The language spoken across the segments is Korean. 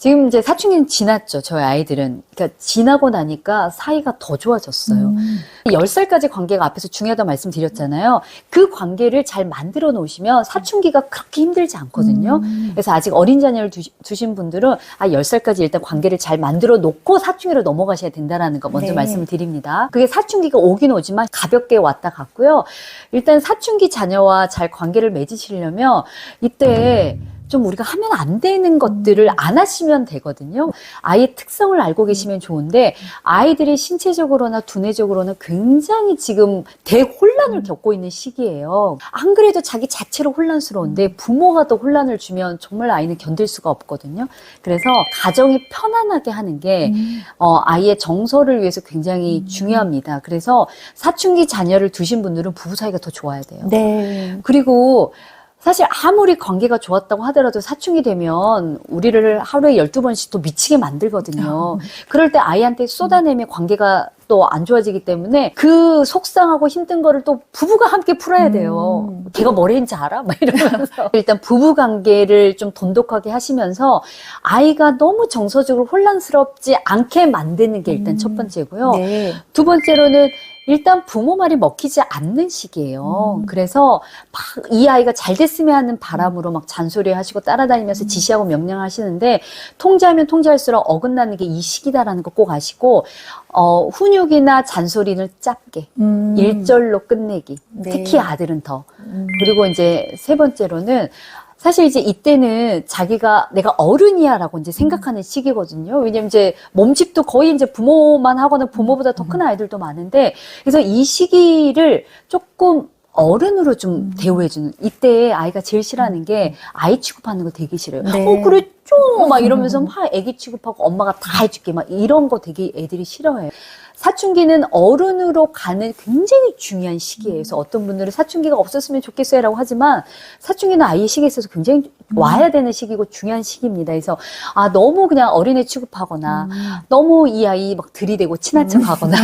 지금 이제 사춘기는 지났죠, 저희 아이들은. 그러니까 지나고 나니까 사이가 더 좋아졌어요. 10살까지 관계가 앞에서 중요하다고 말씀드렸잖아요. 그 관계를 잘 만들어 놓으시면 사춘기가 그렇게 힘들지 않거든요. 그래서 아직 어린 자녀를 두신 분들은 10살까지 일단 관계를 잘 만들어 놓고 사춘기로 넘어가셔야 된다라는 거 먼저 네. 말씀을 드립니다. 그게 사춘기가 오긴 오지만 가볍게 왔다 갔고요. 일단 사춘기 자녀와 잘 관계를 맺으시려면 이때 좀 우리가 하면 안 되는 것들을 안 하시면 되거든요. 아이의 특성을 알고 계시면 좋은데 아이들이 신체적으로나 두뇌적으로는 굉장히 지금 대혼란을 겪고 있는 시기예요. 안 그래도 자기 자체로 혼란스러운데 부모가 더 혼란을 주면 정말 아이는 견딜 수가 없거든요. 그래서 가정이 편안하게 하는 게 아이의 정서를 위해서 굉장히 중요합니다. 그래서 사춘기 자녀를 두신 분들은 부부 사이가 더 좋아야 돼요. 네. 그리고 사실 아무리 관계가 좋았다고 하더라도 사춘기 되면 우리를 하루에 12번씩 또 미치게 만들거든요. 그럴 때 아이한테 쏟아내면 관계가 또 안 좋아지기 때문에 그 속상하고 힘든 거를 또 부부가 함께 풀어야 돼요. 걔가 뭘 했는지 알아? 막 이러면서. 일단 부부 관계를 좀 돈독하게 하시면서 아이가 너무 정서적으로 혼란스럽지 않게 만드는 게 일단 첫 번째고요. 네. 두 번째로는 일단 부모 말이 먹히지 않는 시기예요. 그래서 막 이 아이가 잘 됐으면 하는 바람으로 막 잔소리 하시고 따라다니면서 지시하고 명령하시는데 통제하면 통제할수록 어긋나는 게 이 시기다라는 거 꼭 아시고 훈육이나 잔소리는 짧게 일절로 끝내기. 네. 특히 아들은 더. 그리고 이제 세 번째로는 사실 이제 이때는 자기가 내가 어른이야라고 이제 생각하는 시기거든요. 왜냐면 이제 몸집도 거의 이제 부모만 하거나 부모보다 더 큰 아이들도 많은데, 그래서 이 시기를 조금 어른으로 좀 대우해주는, 이때 아이가 제일 싫어하는 게 아이 취급하는 거 되게 싫어요. 네. 그랬죠? 막 이러면서 막 애기 취급하고 엄마가 다 해줄게 막 이런 거 되게 애들이 싫어해요. 사춘기는 어른으로 가는 굉장히 중요한 시기예요. 그래서 어떤 분들은 사춘기가 없었으면 좋겠어요 라고 하지만 사춘기는 아이의 시기에 있어서 굉장히 와야 되는 시기고 중요한 시기입니다. 그래서 너무 그냥 어린애 취급하거나 너무 이 아이 막 들이대고 친한 척 하거나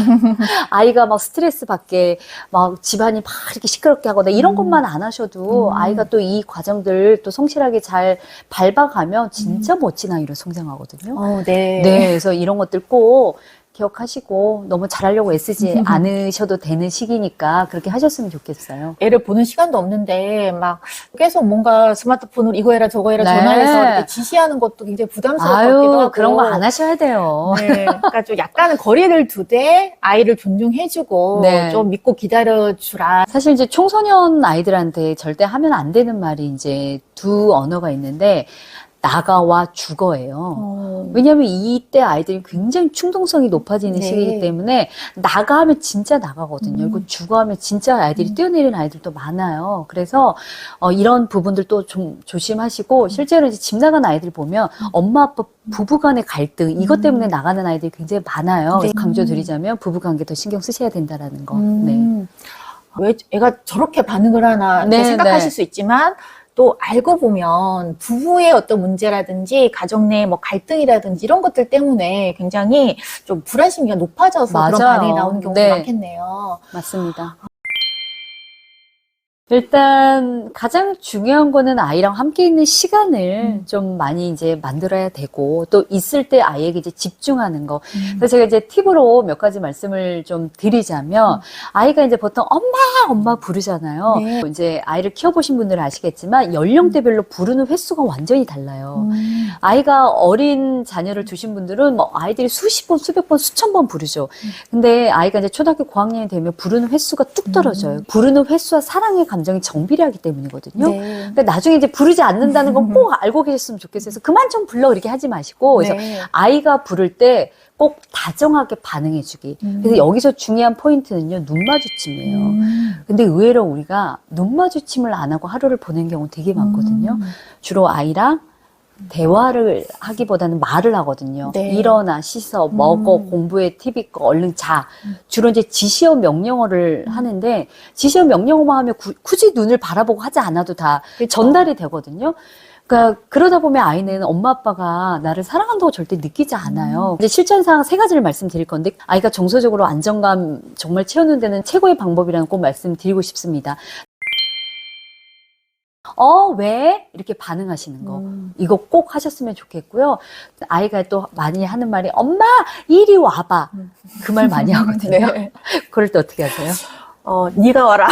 아이가 막 스트레스 받게 막 집안이 막 이렇게 시끄럽게 하거나 이런 것만 안 하셔도 아이가 또 이 과정들 또 성실하게 잘 밟아가면 진짜 멋진 아이로 성장하거든요. 네. 네, 그래서 이런 것들 꼭 기억하시고 너무 잘하려고 애쓰지 않으셔도 되는 시기니까 그렇게 하셨으면 좋겠어요. 애를 보는 시간도 없는데 막 계속 뭔가 스마트폰으로 이거 해라 저거 해라 네. 전화해서 이렇게 지시하는 것도 굉장히 부담스러울 것 같기도 하고. 그런 거 안 하셔야 돼요. 네, 그러니까 좀 약간은 거리를 두되 아이를 존중해주고 네. 좀 믿고 기다려주라. 사실 이제 청소년 아이들한테 절대 하면 안 되는 말이 이제 두 언어가 있는데 나가와 죽어예요. 왜냐하면 이때 아이들이 굉장히 충동성이 높아지는 네. 시기이기 때문에 나가하면 진짜 나가거든요. 그리고 죽어하면 진짜 아이들이 뛰어내리는 아이들도 많아요. 그래서 이런 부분들도 좀 조심하시고 실제로 이제 집 나간 아이들 보면 엄마 아빠 부부간의 갈등 이것 때문에 나가는 아이들이 굉장히 많아요. 그래서 강조드리자면 부부관계 더 신경 쓰셔야 된다라는 거. 네. 왜 애가 저렇게 반응을 하나 이렇게 네, 생각하실 네. 수 있지만 또 알고 보면 부부의 어떤 문제라든지 가정 내 뭐 갈등이라든지 이런 것들 때문에 굉장히 좀 불안 심리가 높아져서 그런 맞아요. 반응이 나오는 경우가 네. 많겠네요. 맞습니다. 일단 가장 중요한 거는 아이랑 함께 있는 시간을 좀 많이 이제 만들어야 되고 또 있을 때 아이에게 이제 집중하는 거. 그래서 제가 이제 팁으로 몇 가지 말씀을 좀 드리자면 아이가 이제 보통 엄마 부르잖아요. 네. 이제 아이를 키워보신 분들은 아시겠지만 연령대별로 부르는 횟수가 완전히 달라요. 아이가 어린 자녀를 두신 분들은 뭐 아이들이 수십 번, 수백 번, 수천 번 부르죠. 근데 아이가 이제 초등학교 고학년이 되면 부르는 횟수가 뚝 떨어져요. 부르는 횟수와 사랑의 감정이 정비례하기 때문이거든요. 네. 근데 나중에 이제 부르지 않는다는 건 꼭 알고 계셨으면 좋겠어요. 그래서 그만 좀 불러 이렇게 하지 마시고 그래서 네. 아이가 부를 때 꼭 다정하게 반응해주기. 그래서 여기서 중요한 포인트는요, 눈 마주침이에요. 근데 의외로 우리가 눈 마주침을 안 하고 하루를 보낸 경우 되게 많거든요. 주로 아이랑 대화를 하기보다는 말을 하거든요. 네. 일어나, 씻어, 먹어, 공부해, TV 꺼, 얼른 자. 주로 이제 지시어 명령어를 하는데 지시어 명령어만 하면 굳이 눈을 바라보고 하지 않아도 다 전달이 되거든요. 그러니까 그러다 보면 아이는 엄마 아빠가 나를 사랑한다고 절대 느끼지 않아요. 이제 실전상 세 가지를 말씀드릴 건데 아이가 정서적으로 안정감 정말 채우는 데는 최고의 방법이라는 꼭 말씀드리고 싶습니다. 왜? 이렇게 반응하시는 거. 이거 꼭 하셨으면 좋겠고요. 아이가 또 많이 하는 말이, 엄마, 이리 와봐. 그 말 많이 하거든요. 네. 그럴 때 어떻게 하세요? 네가 와라.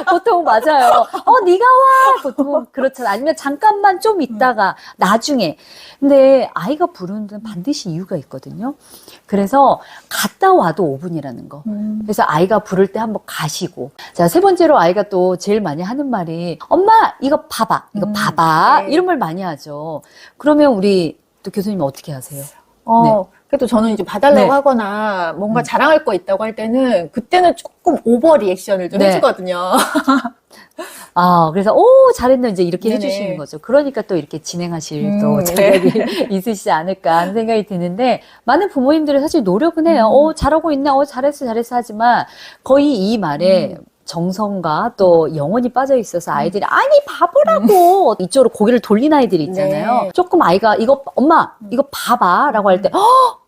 보통 맞아요. 네가 와. 보통 그렇잖아. 아니면 잠깐만 좀 있다가 나중에. 근데 아이가 부르는 데는 반드시 이유가 있거든요. 그래서 갔다 와도 5분이라는 거. 그래서 아이가 부를 때 한번 가시고. 자, 세 번째로 아이가 또 제일 많이 하는 말이 엄마 이거 봐봐. 이거 봐봐. 네. 이런 말 많이 하죠. 그러면 우리 또 교수님 어떻게 하세요? 네. 그래도 저는 이제 봐달라고 네. 하거나 뭔가 자랑할 거 있다고 할 때는 그때는 조금 오버 리액션을 좀 네. 해주거든요. 그래서, 잘했네. 이제 이렇게 네네. 해주시는 거죠. 그러니까 또 이렇게 진행하실 또 네. 자격이 있으시지 않을까 하는 생각이 드는데, 많은 부모님들이 사실 노력은 해요. 잘하고 있네. 잘했어, 잘했어. 하지만 거의 이 말에 정성과 또 영혼이 빠져 있어서 아이들이, 아니, 바보라고! 이쪽으로 고개를 돌린 아이들이 있잖아요. 네. 조금 아이가, 엄마, 이거 봐봐. 라고 할 때,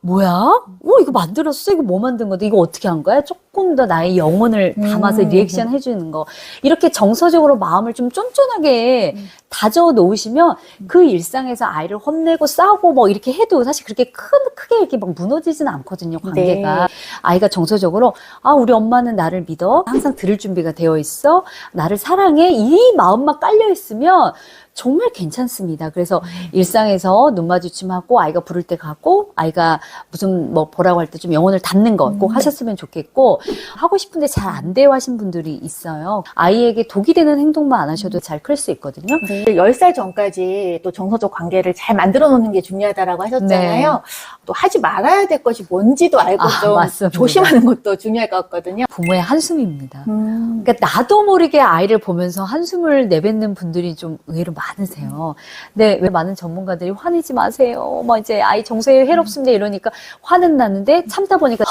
뭐야? 이거 만들었어? 이거 뭐 만든 건데? 이거 어떻게 한 거야? 조금 더 나의 영혼을 담아서 리액션 해주는 거. 이렇게 정서적으로 마음을 좀 쫀쫀하게 다져 놓으시면 그 일상에서 아이를 혼내고 싸우고 뭐 이렇게 해도 사실 그렇게 크게 이렇게 막 무너지진 않거든요, 관계가. 네. 아이가 정서적으로, 우리 엄마는 나를 믿어. 항상 들을 준비가 되어 있어. 나를 사랑해. 이 마음만 깔려 있으면 정말 괜찮습니다. 그래서 일상에서 눈 마주침하고 아이가 부를 때 가고 아이가 무슨 뭐 보라고 할 때 좀 영혼을 닫는 거 꼭 하셨으면 좋겠고 하고 싶은데 잘 안 돼요 하신 분들이 있어요. 아이에게 독이 되는 행동만 안 하셔도 잘 클 수 있거든요. 네. 10살 전까지 또 정서적 관계를 잘 만들어 놓는 게 중요하다라고 하셨잖아요. 네. 또 하지 말아야 될 것이 뭔지도 알고 좀 맞습니다. 조심하는 것도 중요할 것 같거든요. 부모의 한숨입니다. 그러니까 나도 모르게 아이를 보면서 한숨을 내뱉는 분들이 좀 의외로 많으세요. 근데 왜 많은 전문가들이 화내지 마세요. 이제 아이 정서에 해롭습니다 이러니까 화는 나는데 참다 보니까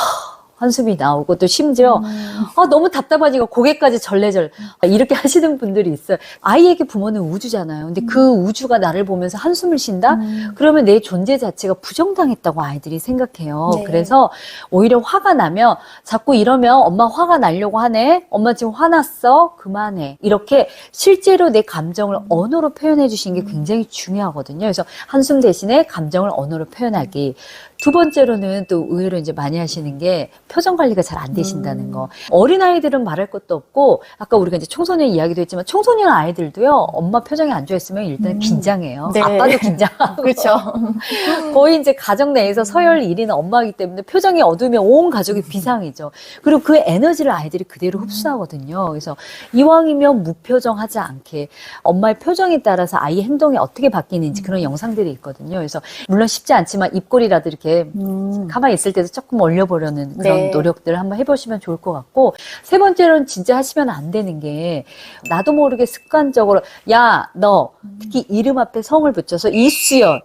한숨이 나오고 또 심지어 너무 답답하니까 고개까지 절레절 이렇게 하시는 분들이 있어요. 아이에게 부모는 우주잖아요. 근데 그 우주가 나를 보면서 한숨을 쉰다? 그러면 내 존재 자체가 부정당했다고 아이들이 생각해요. 네. 그래서 오히려 화가 나면 자꾸 이러면 엄마 화가 나려고 하네? 엄마 지금 화났어? 그만해. 이렇게 실제로 내 감정을 언어로 표현해 주시는 게 굉장히 중요하거든요. 그래서 한숨 대신에 감정을 언어로 표현하기. 두 번째로는 또 의외로 이제 많이 하시는 게 표정 관리가 잘 안 되신다는 거. 어린아이들은 말할 것도 없고, 아까 우리가 이제 청소년 이야기도 했지만, 청소년 아이들도요, 엄마 표정이 안 좋았으면 일단 긴장해요. 네. 아빠도 긴장하고. 그렇죠. 거의 이제 가정 내에서 서열 1위는 엄마이기 때문에 표정이 어두우면 온 가족이 비상이죠. 그리고 그 에너지를 아이들이 그대로 흡수하거든요. 그래서 이왕이면 무표정하지 않게 엄마의 표정에 따라서 아이의 행동이 어떻게 바뀌는지 그런 영상들이 있거든요. 그래서 물론 쉽지 않지만 입꼬리라도 이렇게 가만히 있을 때도 조금 올려보려는 그런 네. 노력들을 한번 해보시면 좋을 것 같고, 세 번째로는 진짜 하시면 안 되는 게 나도 모르게 습관적으로 야, 너 특히 이름 앞에 성을 붙여서 이수연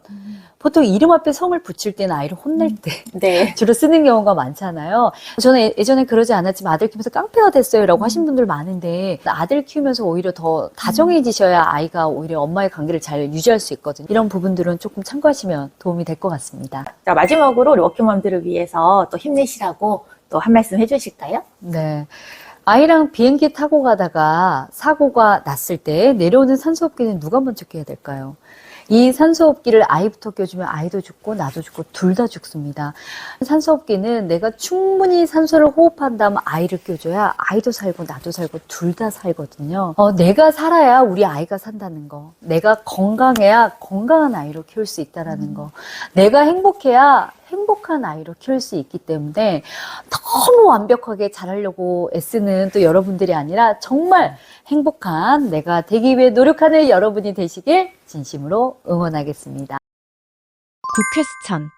보통 이름 앞에 성을 붙일 때는 아이를 혼낼 때 네. 주로 쓰는 경우가 많잖아요. 저는 예전에 그러지 않았지만 아들 키우면서 깡패가 됐어요 라고 하신 분들 많은데 아들 키우면서 오히려 더 다정해지셔야 아이가 오히려 엄마의 관계를 잘 유지할 수 있거든요. 이런 부분들은 조금 참고하시면 도움이 될 것 같습니다. 자, 마지막으로 우리 워킹맘들을 위해서 또 힘내시라고 또 한 말씀 해주실까요? 네. 아이랑 비행기 타고 가다가 사고가 났을 때 내려오는 산소호흡기는 누가 먼저 껴야 될까요? 이 산소호흡기를 아이부터 껴주면 아이도 죽고 나도 죽고 둘 다 죽습니다. 산소호흡기는 내가 충분히 산소를 호흡한다면 아이를 껴줘야 아이도 살고 나도 살고 둘 다 살거든요. 내가 살아야 우리 아이가 산다는 거. 내가 건강해야 건강한 아이로 키울 수 있다는 거. 내가 행복해야 행복한 아이로 키울 수 있기 때문에 너무 완벽하게 잘하려고 애쓰는 또 여러분들이 아니라 정말 행복한 내가 되기 위해 노력하는 여러분이 되시길 진심으로 응원하겠습니다. 국회수천